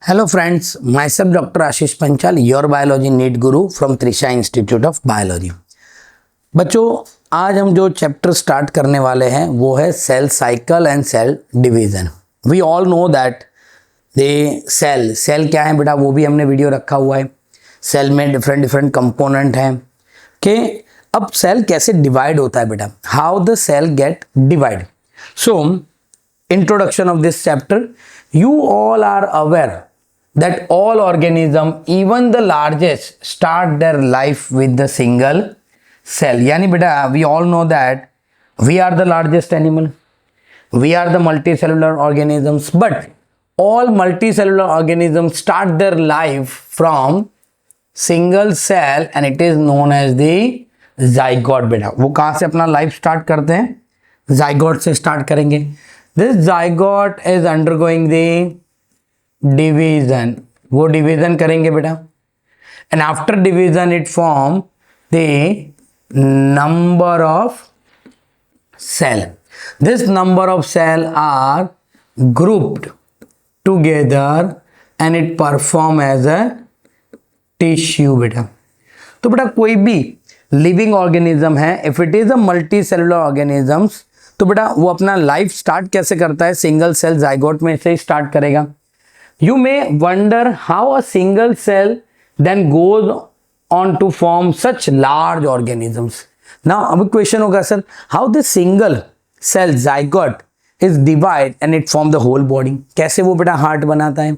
Hello friends, myself Dr. Ashish Panchal, your biology NEET guru from Trisha Institute of Biology। बच्चों, आज हम जो chapter start करने वाले हैं वो है cell cycle and cell division. We all know that they cell क्या है बेटा, वो भी हमने वीडियो रखा हुआ है। सेल में डिफरेंट कंपोनेंट हैं कि अब सेल कैसे डिवाइड होता है बेटा, how the cell get divide. So introduction of this chapter, you all are aware that all organism, even the largest, start their life with the single cell। यानी बेटा we all know that we are the largest animal, we are the multicellular organisms, but all multicellular organisms start their life from single cell and it is known as the zygote। बेटा वो कहाँ से अपना life start करते हैं? zygote से start करेंगे। This zygote is undergoing the division, वो डिवीजन करेंगे बेटा, and after division it form the number of cell। This number of cell are grouped together and it perform as a tissue बेटा। तो बेटा कोई भी लिविंग ऑर्गेनिज्म है, if it is a multi cellular organisms, तो बेटा वो अपना लाइफ स्टार्ट कैसे करता है? सिंगल सेल जाइगोट में से स्टार्ट करेगा। You may wonder how a single cell then goes on to form such large organisms. Now अब क्वेश्चन होगा sir, how the single cell zygote is divide and it form the whole body. कैसे वो बेटा heart बनाता है,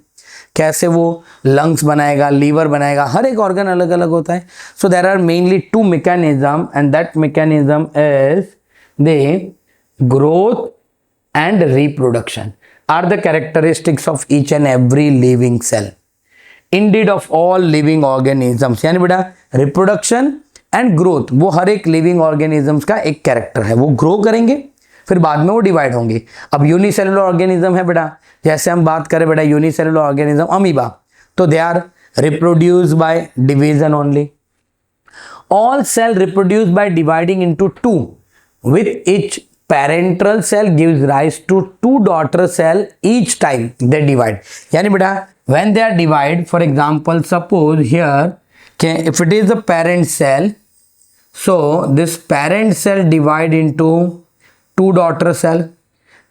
कैसे वो lungs बनाएगा, लीवर बनाएगा, हर एक ऑर्गन अलग अलग होता है। So there are mainly two mechanism and that mechanism is the growth and reproduction are the characteristics of each and every living cell, indeed of all living organisms। यानी बेटा reproduction and growth वो हर एक living organisms का एक character है। वो grow करेंगे फिर बाद में वो डिवाइड होंगे। अब यूनिसेलुलर ऑर्गेनिज्म है बेटा, जैसे हम बात करें बेटा यूनिसेलुलर ऑर्गेनिज्म अमीबा, तो they are reproduce by division only. All cell reproduce by dividing into two with each parental cell gives rise to two daughter cell each time they divide। यानी बेटा when they are divide, for example suppose here if it is a parent cell, so this parent cell divide into two daughter cell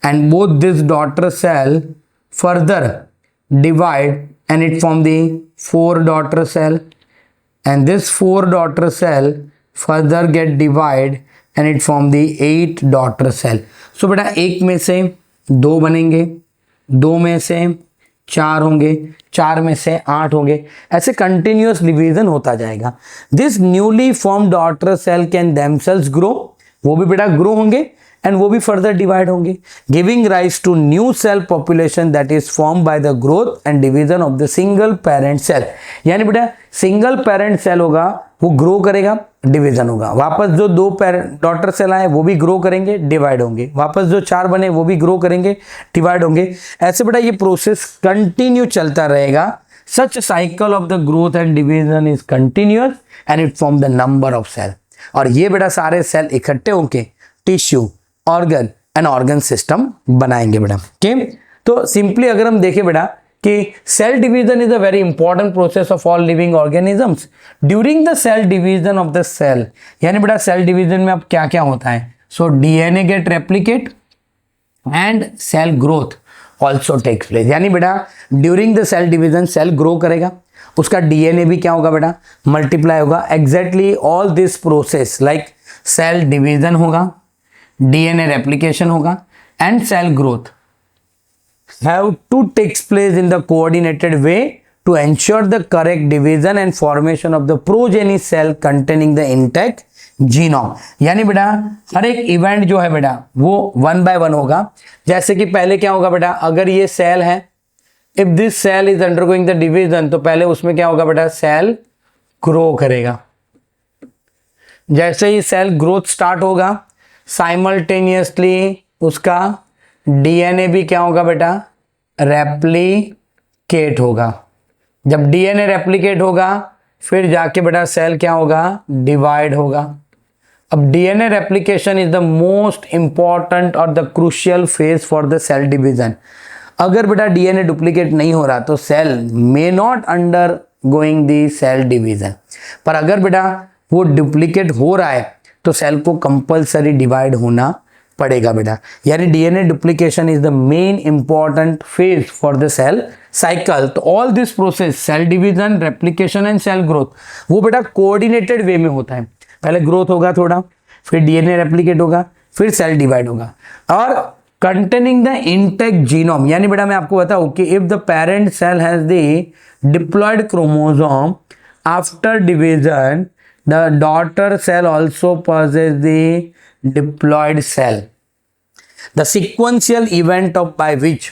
and both this daughter cell further divide and it form the four daughter cell and this four daughter cell further get divide and it form the 8 daughter cell। so बेटा एक में से दो बनेंगे, दो में से चार होंगे, चार में से 8 होंगे, ऐसे कंटिन्यूअस डिवीजन होता जाएगा। This newly form daughter cell can themselves grow, वो भी बेटा ग्रो होंगे एंड वो भी फर्दर डिवाइड होंगे, giving rise to new cell population that is form by the growth and division of the single parent cell. यानी बेटा single parent cell होगा वो ग्रो करेगा, डिवीजन होगा, वापस जो दो डॉटर सेल आए वो भी ग्रो करेंगे, डिवाइड होंगे, वापस जो चार बने वो भी ग्रो करेंगे, डिवाइड होंगे। ऐसे बेटा ये प्रोसेस कंटिन्यू चलता रहेगा। Such cycle of the growth and division is continuous and it form the number of cell. और ये बेटा सारे सेल इकट्ठे होके tissue, organ and organ system बनाएंगे बेटा। ओके, तो सिंपली अगर हम देखें बेटा कि cell division is a very important process of all living organisms. During the cell division of the cell, यानी बेटा सेल डिवीजन में अब क्या क्या होता है? सो DNA get replicate and cell growth also takes place. यानी बेटा during the cell division cell grow करेगा, उसका डीएनए भी क्या होगा बेटा? मल्टीप्लाई होगा। Exactly all this process like cell division होगा, डीएनए रेप्लिकेशन होगा and cell growth have to takes place in the coordinated way to ensure the correct division and formation of the progeny cell containing the intact genome। यानी बेटा हर एक event जो है बेटा वो one by one होगा। जैसे कि पहले क्या होगा बेटा, अगर ये सेल है, if this cell is undergoing the division, तो पहले उसमें क्या होगा बेटा? सेल ग्रो करेगा। जैसे ही सेल ग्रोथ स्टार्ट होगा साइमल्टेनियसली उसका डीएनए भी क्या होगा बेटा? रेप्लिकेट होगा। जब डीएनए रेप्लिकेट होगा फिर जाके बेटा सेल क्या होगा? डिवाइड होगा। अब DNA replication is the most important और the crucial phase for the cell division. अगर बेटा डीएनए डुप्लीकेट नहीं हो रहा तो cell may not undergoing the cell division, पर अगर बेटा वो डुप्लीकेट हो रहा है तो सेल को कंपल्सरी डिवाइड होना पड़ेगा बेटा। यानी DNA duplication is the main important phase for the cell cycle. तो all this process cell division, replication and cell growth, वो बेटा कोऑर्डिनेटेड वे में होता है। पहले ग्रोथ होगा थोड़ा, फिर डीएनए रेप्लिकेट होगा, फिर सेल डिवाइड होगा, और कंटेनिंग द इंटैक्ट जीनोम। यानी बेटा मैं आपको बताऊं कि if the parent cell has the diploid chromosome after division, the daughter cell also possess the diploid cell. The sequential event of by which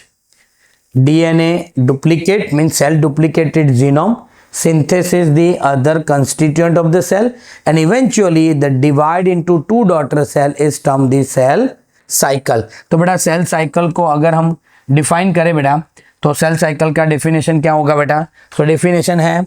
DNA duplicate means cell duplicated genome, synthesis the other constituent of the cell, and eventually the divide into two daughter cell is termed the cell cycle. तो बेटा cell cycle को अगर हम define करें बेटा, तो cell cycle का definition क्या होगा बेटा? तो डेफिनेशन है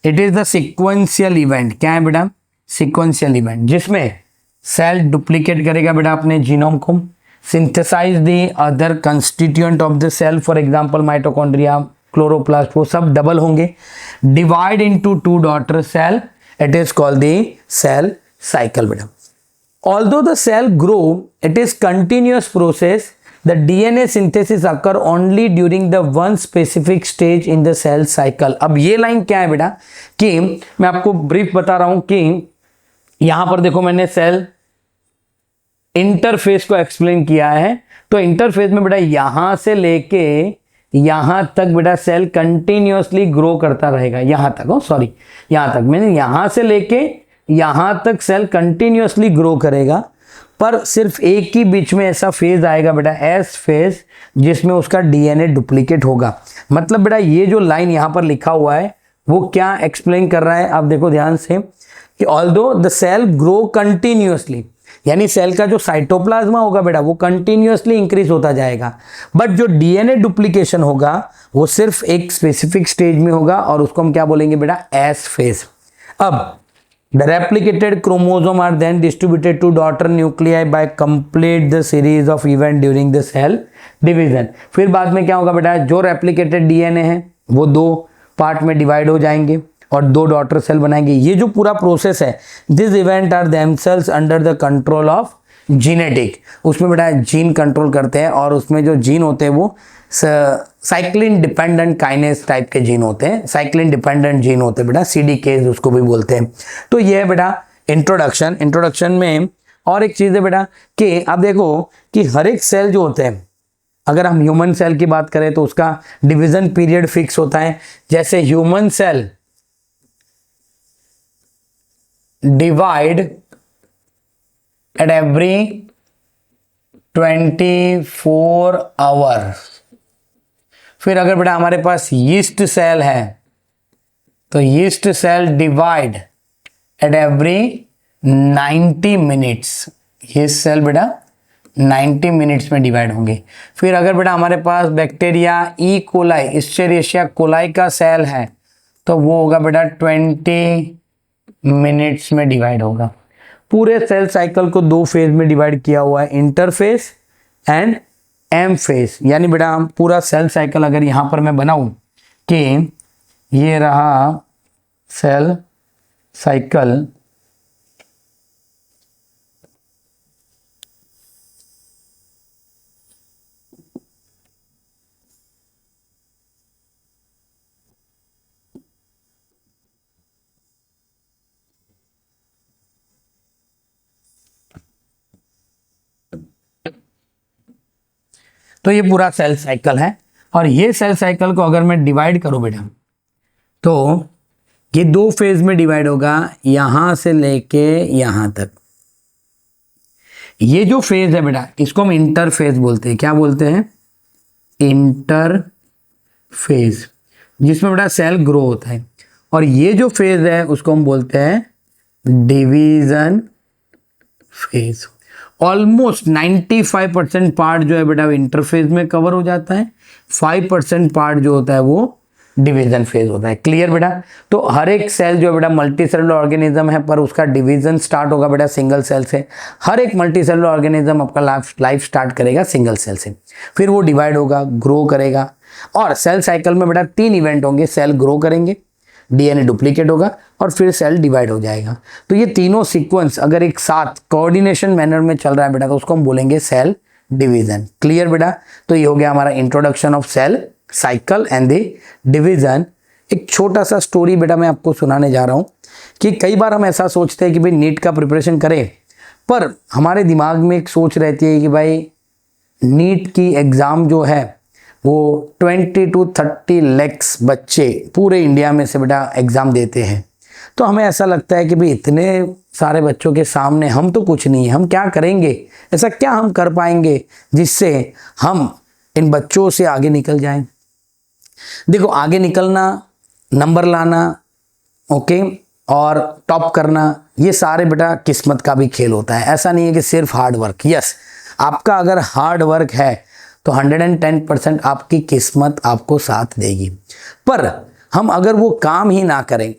it is the sequential event. क्या है बेटा? सिक्वेंशियल इवेंट, जिसमें सेल डुप्लीकेट करेगा बेटा अपने जीनोम को, synthesize the other constituent of the cell, for example mitochondria, chloroplast, वो सब डबल होंगे, divide into two daughter cell, it is called the cell cycle बेटा। Although the cell grow, it is continuous process. The DNA synthesis occur only during the one specific stage in the cell cycle. अब ये line क्या है बेटा कि मैं आपको brief बता रहा हूं कि यहां पर देखो मैंने सेल इंटरफेस को एक्सप्लेन किया है। तो इंटरफेस में बेटा यहां से लेके यहां तक बेटा सेल कंटिन्यूअसली ग्रो करता रहेगा। यहां तक, सॉरी यहां तक, मैंने यहां से लेके यहां तक सेल कंटिन्यूअसली ग्रो करेगा, पर सिर्फ एक ही बीच में ऐसा फेज आएगा बेटा, एस फेज, जिसमें उसका डीएनए डुप्लीकेट होगा। मतलब बेटा ये जो लाइन यहां पर लिखा हुआ है वो क्या एक्सप्लेन कर रहा है? आप देखो ध्यान से कि although the cell grow continuously, यानी सेल का जो साइटोप्लाज्मा होगा बेटा वो कंटिन्यूअसली इंक्रीज होता जाएगा, बट जो डीएनए डुप्लीकेशन होगा वो सिर्फ एक स्पेसिफिक स्टेज में होगा, और उसको हम क्या बोलेंगे बेटा? S phase. अब the replicated chromosome are then distributed to daughter nuclei by complete the series of event during the cell division. फिर बाद में क्या होगा बेटा? जो replicated DNA है वो दो पार्ट में डिवाइड हो जाएंगे और दो डॉटर सेल बनाएंगे। ये जो पूरा प्रोसेस है, this event are themselves under the control of genetic. उसमें बेटा जीन कंट्रोल करते हैं, और उसमें जो जीन होते हैं वो साइक्लिन डिपेंडेंट काइनेस टाइप के जीन होते हैं, साइक्लिन डिपेंडेंट जीन होते हैं बेटा, सीडीकेज उसको भी बोलते हैं। तो ये है बेटा इंट्रोडक्शन। इंट्रोडक्शन में और एक चीज़ है बेटा कि आप देखो कि हर एक सेल जो होते हैं, अगर हम ह्यूमन सेल की बात करें तो उसका डिवीजन पीरियड फिक्स होता है। जैसे human cell divide at every 24 hour. फिर अगर बेटा हमारे पास यीस्ट सेल है तो yeast cell divide at every 90 minutes. ये सेल बेटा 90 मिनट्स में डिवाइड होंगे। फिर अगर बेटा हमारे पास बैक्टीरिया ई कोलाई, इस्चेरिशिया कोलाई का सेल है तो वो होगा बेटा 20 मिनट्स में डिवाइड होगा। पूरे सेल साइकिल को दो फेज में डिवाइड किया हुआ है, इंटरफेस एंड एम फेज। यानी बेटा हम पूरा सेल साइकिल अगर यहाँ पर मैं बनाऊं कि ये रहा सेल साइकिल, तो ये पूरा सेल साइकिल है। और ये सेल साइकिल को अगर मैं डिवाइड करूं बेटा तो ये दो फेज में डिवाइड होगा, यहां से लेके यहां तक। ये जो फेज है बेटा इसको हम इंटरफेज बोलते हैं। क्या बोलते हैं? इंटरफेज, जिसमें बेटा सेल ग्रो होता है। और ये जो फेज है उसको हम बोलते हैं डिवीजन फेज। ऑलमोस्ट 95% पार्ट जो है बेटा इंटरफेज में कवर हो जाता है, 5% पार्ट जो होता है वो डिवीजन फेज होता है। क्लियर बेटा? तो हर एक सेल जो बेटा मल्टी सेलुलर ऑर्गेनिज्म है, पर उसका डिवीजन स्टार्ट होगा बेटा सिंगल सेल से। हर एक मल्टी सेलुलर ऑर्गेनिज्म आपका लाइफ स्टार्ट करेगा सिंगल सेल से, फिर वो डिवाइड होगा, ग्रो करेगा। और सेल साइकिल में बेटा 3 इवेंट होंगे, सेल ग्रो करेंगे, डीएनए डुप्लीकेट होगा और फिर सेल डिवाइड हो जाएगा। तो ये तीनों सीक्वेंस अगर एक साथ कोऑर्डिनेशन मैनर में चल रहा है बेटा, तो उसको हम बोलेंगे सेल डिवीजन। क्लियर बेटा? तो ये हो गया हमारा introduction of cell cycle and the division. एक छोटा सा स्टोरी बेटा मैं आपको सुनाने जा रहा हूँ कि कई बार हम ऐसा सोचते हैं कि भाई नीट का प्रिपरेशन करें, पर हमारे दिमाग में एक सोच रहती है कि भाई नीट की एग्ज़ाम जो है वो 20 to 30 lakhs बच्चे पूरे इंडिया में से बेटा एग्ज़ाम देते हैं। तो हमें ऐसा लगता है कि भाई इतने सारे बच्चों के सामने हम तो कुछ नहीं है, हम क्या करेंगे, ऐसा क्या हम कर पाएंगे जिससे हम इन बच्चों से आगे निकल जाएं। देखो, आगे निकलना, नंबर लाना, ओके, और टॉप करना, ये सारे बेटा किस्मत का भी खेल होता है। ऐसा नहीं है कि सिर्फ हार्ड वर्क। यस, आपका अगर हार्ड वर्क है तो 110% आपकी किस्मत आपको साथ देगी। पर हम अगर वो काम ही ना करें,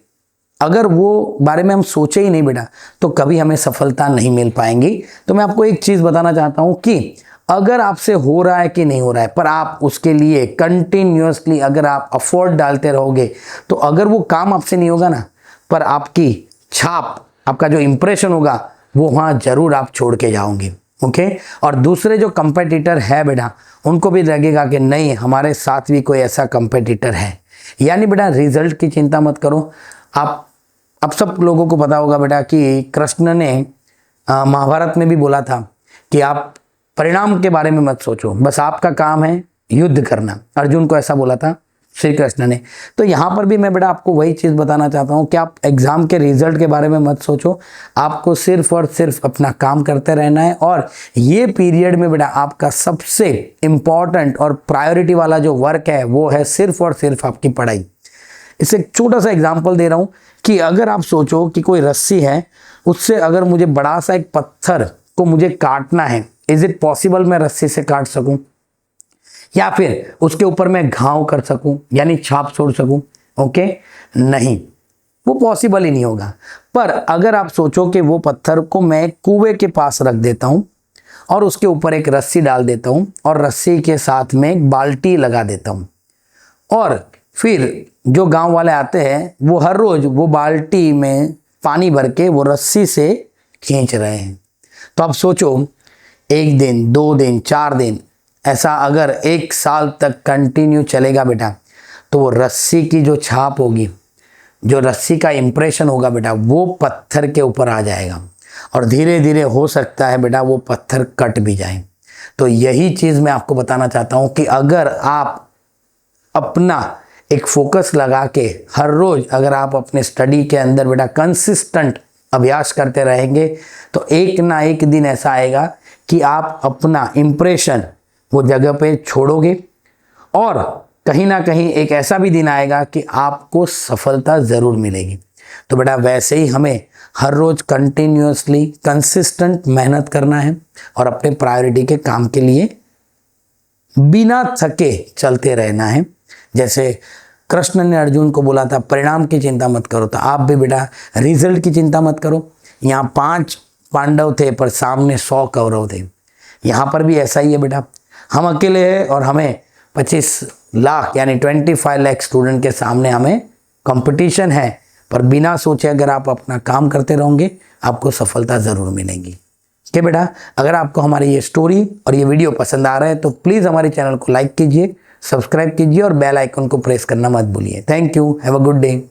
अगर वो बारे में हम सोचे ही नहीं बेटा, तो कभी हमें सफलता नहीं मिल पाएंगी। तो मैं आपको एक चीज़ बताना चाहता हूँ कि अगर आपसे हो रहा है कि नहीं हो रहा है, पर आप उसके लिए कंटिन्यूअसली अगर आप एफर्ट डालते रहोगे, तो अगर वो काम आपसे नहीं होगा ना, पर आपकी छाप, आपका जो इंप्रेशन होगा वो वहाँ जरूर आप छोड़ के जाओगे। ओके, और दूसरे जो कंपेटिटर है बेटा, उनको भी लगेगा कि नहीं, हमारे साथ भी कोई ऐसा कंपेटिटर है। यानी बेटा रिजल्ट की चिंता मत करो। आप सब लोगों को पता होगा बेटा कि कृष्ण ने महाभारत में भी बोला था कि आप परिणाम के बारे में मत सोचो, बस आपका काम है युद्ध करना। अर्जुन को ऐसा बोला था श्री कृष्ण ने। तो यहाँ पर भी मैं बेटा आपको वही चीज़ बताना चाहता हूँ कि आप एग्ज़ाम के रिजल्ट के बारे में मत सोचो, आपको सिर्फ और सिर्फ अपना काम करते रहना है। और ये पीरियड में बेटा आपका सबसे इम्पॉर्टेंट और प्रायोरिटी वाला जो वर्क है वो है सिर्फ और सिर्फ आपकी पढ़ाई। इससे एक छोटा सा एग्जाम्पल दे रहा हूँ कि अगर आप सोचो कि कोई रस्सी है, उससे अगर मुझे बड़ा सा एक पत्थर को मुझे काटना है, इज इट पॉसिबल मैं रस्सी से काट सकूं, या फिर उसके ऊपर मैं घाव कर सकूं, यानी छाप छोड़ सकूं? ओके, नहीं, वो पॉसिबल ही नहीं होगा। पर अगर आप सोचो कि वो पत्थर को मैं कुएं के पास रख देता हूं और उसके ऊपर एक रस्सी डाल देता हूं और रस्सी के साथ में एक बाल्टी लगा देता हूं, और फिर जो गांव वाले आते हैं वो हर रोज वो बाल्टी में पानी भर के वो रस्सी से खींच रहे हैं, तो आप सोचो 1 दिन, 2 दिन, 4 दिन, ऐसा अगर 1 साल तक कंटिन्यू चलेगा बेटा, तो वो रस्सी की जो छाप होगी, जो रस्सी का इंप्रेशन होगा बेटा, वो पत्थर के ऊपर आ जाएगा और धीरे धीरे हो सकता है बेटा वो पत्थर कट भी जाए। तो यही चीज़ मैं आपको बताना चाहता हूँ कि अगर आप अपना एक फोकस लगा के हर रोज अगर आप अपने स्टडी के अंदर बेटा कंसिस्टेंट अभ्यास करते रहेंगे, तो एक ना एक दिन ऐसा आएगा कि आप अपना इम्प्रेशन वो जगह पे छोड़ोगे और कहीं ना कहीं एक ऐसा भी दिन आएगा कि आपको सफलता ज़रूर मिलेगी। तो बेटा वैसे ही हमें हर रोज़ कंटिन्यूअसली कंसिस्टेंट मेहनत करना है और अपने प्रायोरिटी के काम के लिए बिना थके चलते रहना है। जैसे कृष्ण ने अर्जुन को बोला था परिणाम की चिंता मत करो, तो आप भी बेटा रिजल्ट की चिंता मत करो। यहाँ 5 पांडव थे पर सामने 100 कौरव थे। यहाँ पर भी ऐसा ही है बेटा, हम अकेले हैं और हमें 25 लाख यानी 25 लाख स्टूडेंट के सामने हमें कंपटीशन है, पर बिना सोचे अगर आप अपना काम करते रहोगे आपको सफलता ज़रूर मिलेगी। ठीक बेटा, अगर आपको हमारी ये स्टोरी और ये वीडियो पसंद आ रहा है तो प्लीज़ हमारे चैनल को लाइक कीजिए, सब्सक्राइब कीजिए और बेल आइकन को प्रेस करना मत भूलिए। Thank you, have a good day.